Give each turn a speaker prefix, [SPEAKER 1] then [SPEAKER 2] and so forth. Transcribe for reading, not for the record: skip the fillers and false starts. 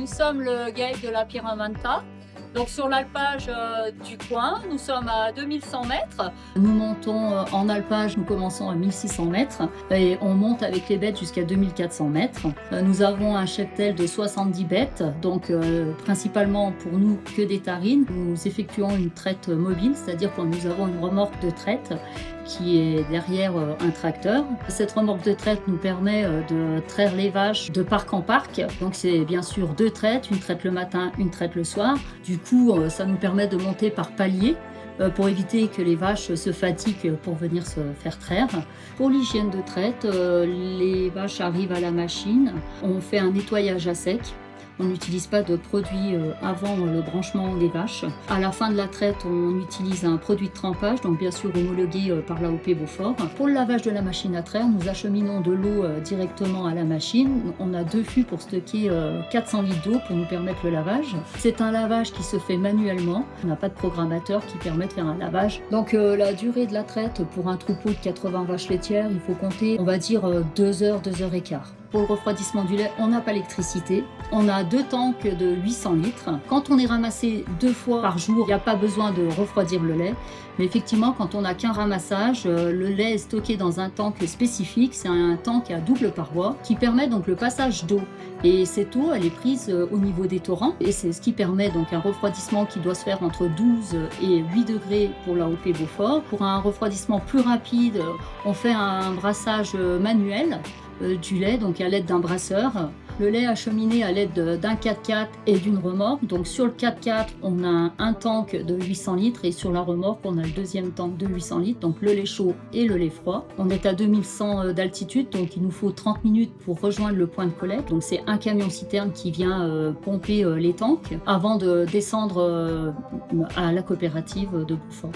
[SPEAKER 1] sommes le GAEC de la Pyramenta. Donc sur l'alpage du coin, nous sommes à 2100 mètres. Nous montons en alpage, nous commençons à 1600 mètres et on monte avec les bêtes jusqu'à 2400 mètres. Nous avons un cheptel de 70 bêtes, donc principalement pour nous que des tarines. Nous effectuons une traite mobile, c'est-à-dire que nous avons une remorque de traite qui est derrière un tracteur. Cette remorque de traite nous permet de traire les vaches de parc en parc. Donc c'est bien sûr 2 traites, une traite le matin, une traite le soir. Du coup, ça nous permet de monter par palier pour éviter que les vaches se fatiguent pour venir se faire traire. Pour l'hygiène de traite, les vaches arrivent à la machine, on fait un nettoyage à sec. On n'utilise pas de produit avant le branchement des vaches. À la fin de la traite, on utilise un produit de trempage, donc bien sûr homologué par l'AOP Beaufort. Pour le lavage de la machine à traire, nous acheminons de l'eau directement à la machine. On a 2 fûts pour stocker 400 litres d'eau pour nous permettre le lavage. C'est un lavage qui se fait manuellement. On n'a pas de programmateur qui permet de faire un lavage. Donc la durée de la traite pour un troupeau de 80 vaches laitières, il faut compter, on va dire 2 heures, 2 heures et quart. Pour le refroidissement du lait, on n'a pas l'électricité. On a 2 tanks de 800 litres. Quand on est ramassé 2 fois par jour, il n'y a pas besoin de refroidir le lait. Mais effectivement, quand on n'a qu'un ramassage, le lait est stocké dans un tank spécifique. C'est un tank à double paroi qui permet donc le passage d'eau. Et cette eau, elle est prise au niveau des torrents. Et c'est ce qui permet donc un refroidissement qui doit se faire entre 12 et 8 degrés pour l'AOP Beaufort. Pour un refroidissement plus rapide, on fait un brassage manuel du lait, donc à l'aide d'un brasseur. Le lait acheminé à l'aide d'un 4x4 et d'une remorque. Donc sur le 4x4, on a un tank de 800 litres et sur la remorque, on a le deuxième tank de 800 litres, donc le lait chaud et le lait froid. On est à 2100 d'altitude, donc il nous faut 30 minutes pour rejoindre le point de collecte. Donc c'est un camion citerne qui vient pomper les tanks avant de descendre à la coopérative de Beaufort.